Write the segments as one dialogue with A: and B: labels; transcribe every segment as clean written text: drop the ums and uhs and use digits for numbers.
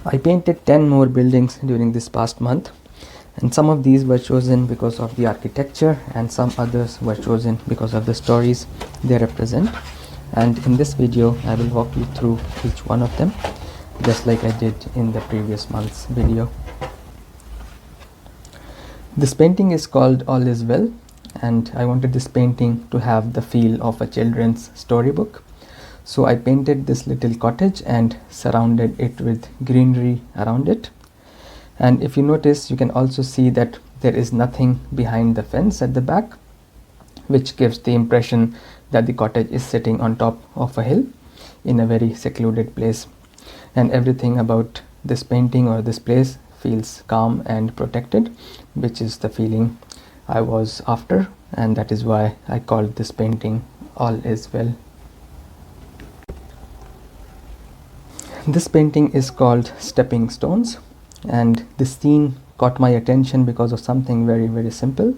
A: I painted 10 more buildings during this past month, and some of these were chosen because of the architecture and some others were chosen because of the stories they represent. And in this video I will walk you through each one of them, just like I did in the previous month's video. This painting is called All Is Well, and I wanted this painting to have the feel of a children's storybook. So I painted this little cottage and surrounded it with greenery around it. And if you notice, you can also see that there is nothing behind the fence at the back, which gives the impression that the cottage is sitting on top of a hill in a very secluded place. And everything about this painting or this place feels calm and protected, which is the feeling I was after, and that is why I called this painting All Is Well. This painting is called Stepping Stones, and this scene caught my attention because of something very simple: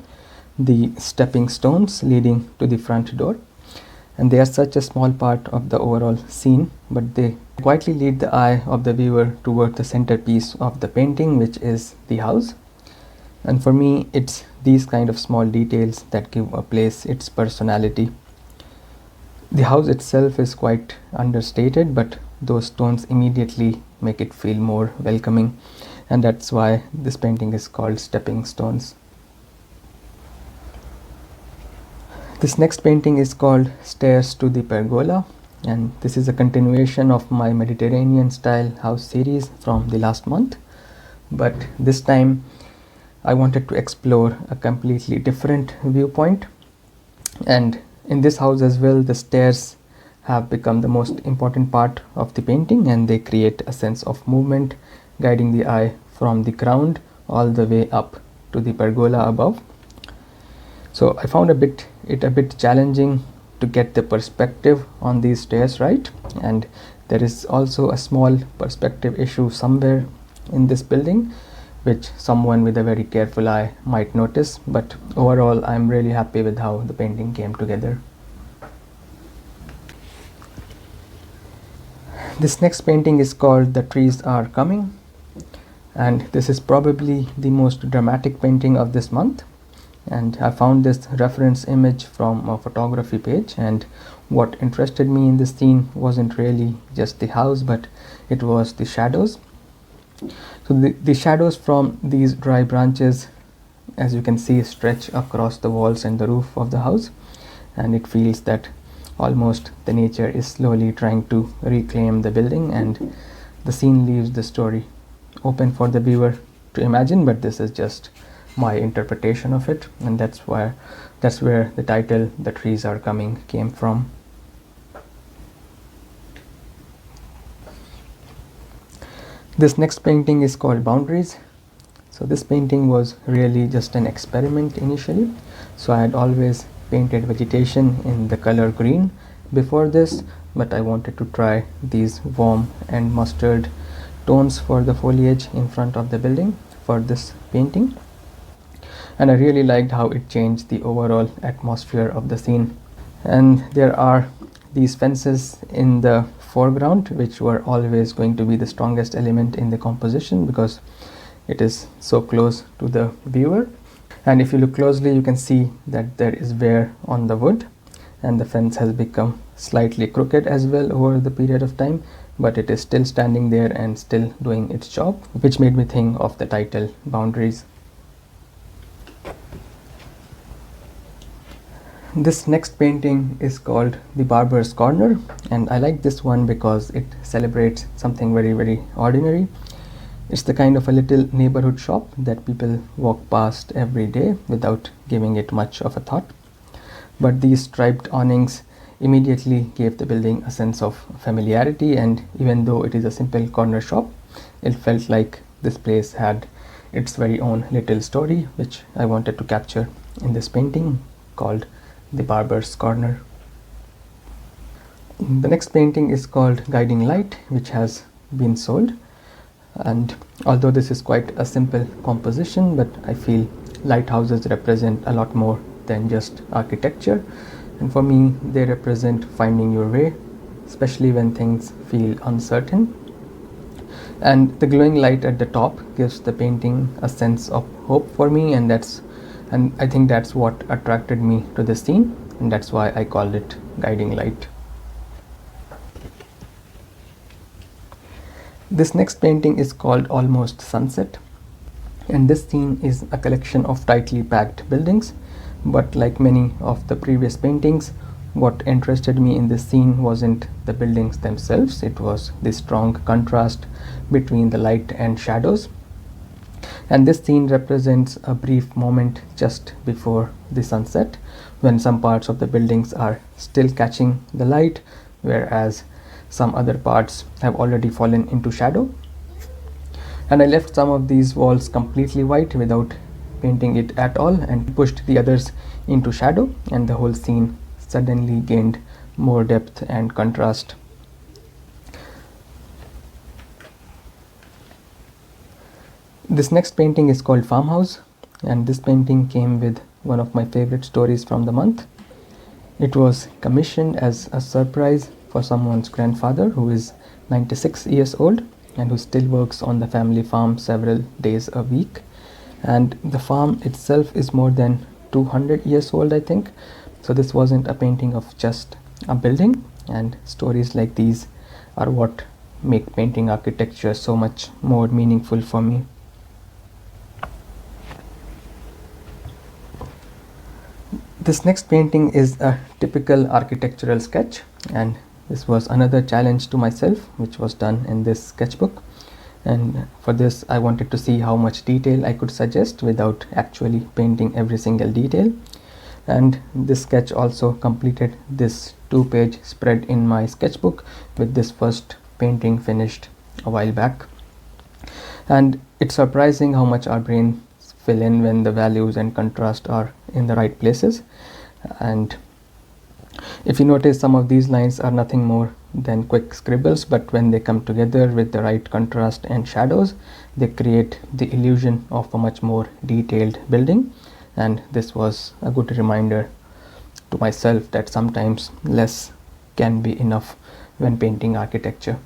A: the stepping stones leading to the front door. And they are such a small part of the overall scene, but they quietly lead the eye of the viewer toward the centerpiece of the painting, which is the house. And for me, it's these kind of small details that give a place its personality. The house itself is quite understated, but those stones immediately make it feel more welcoming, and that's why this painting is called Stepping Stones. This next painting is called Stairs to the Pergola, and this is a continuation of my Mediterranean style house series from the last month, but this time I wanted to explore a completely different viewpoint. And in this house as well, the stairs have become the most important part of the painting, and they create a sense of movement, guiding the eye from the ground all the way up to the pergola above. So I found it a bit challenging to get the perspective on these stairs right, and there is also a small perspective issue somewhere in this building, which someone with a very careful eye might notice, but overall I'm really happy with how the painting came together. This next painting is called The Trees Are Coming, and this is probably the most dramatic painting of this month. And I found this reference image from a photography page, and what interested me in this scene wasn't really just the house, but it was the shadows. So the shadows from these dry branches, as you can see, stretch across the walls and the roof of the house, and it feels that almost the nature is slowly trying to reclaim the building, and the scene leaves the story open for the viewer to imagine, but this is just my interpretation of it, and that's where the title The Trees Are Coming came from. This next painting is called Boundaries. So this painting was really just an experiment initially. So I had always painted vegetation in the color green before this, but I wanted to try these warm and mustard tones for the foliage in front of the building for this painting. And I really liked how it changed the overall atmosphere of the scene. And there are these fences in the foreground, which were always going to be the strongest element in the composition because it is so close to the viewer. And if you look closely, you can see that there is wear on the wood, and the fence has become slightly crooked as well over the period of time, but it is still standing there and still doing its job, which made me think of the title Boundaries. This next painting is called The Barber's Corner, and I like this one because it celebrates something very ordinary. It's the kind of a little neighborhood shop that people walk past every day without giving it much of a thought. But these striped awnings immediately gave the building a sense of familiarity, and even though it is a simple corner shop, it felt like this place had its very own little story, which I wanted to capture in this painting called The Barber's Corner. The next painting is called Guiding Light, which has been sold, and although this is quite a simple composition, but I feel lighthouses represent a lot more than just architecture, and for me they represent finding your way, especially when things feel uncertain. And the glowing light at the top gives the painting a sense of hope for me, and I think that's what attracted me to the scene, and that's why I called it guiding light. This next painting is called Almost Sunset, and this scene is a collection of tightly packed buildings, but like many of the previous paintings, what interested me in this scene wasn't the buildings themselves, it was the strong contrast between the light and shadows. And this scene represents a brief moment just before the sunset, when some parts of the buildings are still catching the light, whereas some other parts have already fallen into shadow. And I left some of these walls completely white without painting it at all, and pushed the others into shadow, and the whole scene suddenly gained more depth and contrast. This next painting is called Farmhouse, and this painting came with one of my favorite stories from the month. It was commissioned as a surprise for someone's grandfather who is 96 years old and who still works on the family farm several days a week. And the farm itself is more than 200 years old, I think. So this wasn't a painting of just a building, and stories like these are what make painting architecture so much more meaningful for me. This next painting is a typical architectural sketch, and this was another challenge to myself, which was done in this sketchbook. And for this, I wanted to see how much detail I could suggest without actually painting every single detail. And this sketch also completed this 2-page spread in my sketchbook, with this first painting finished a while back. And it's surprising how much our brains fill in when the values and contrast are in the right places. And if you notice, some of these lines are nothing more than quick scribbles, but when they come together with the right contrast and shadows, they create the illusion of a much more detailed building. And this was a good reminder to myself that sometimes less can be enough when painting architecture.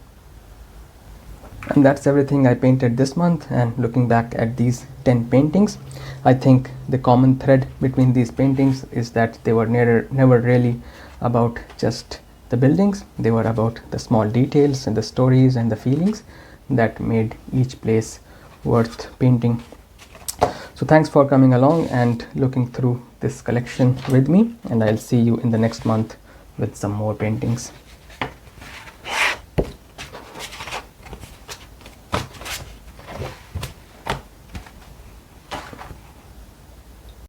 A: And that's everything I painted this month. And looking back at these 10 paintings, I think the common thread between these paintings is that they were never really about just the buildings. They were about the small details and the stories and the feelings that made each place worth painting. So thanks for coming along and looking through this collection with me, and I'll see you in the next month with some more paintings.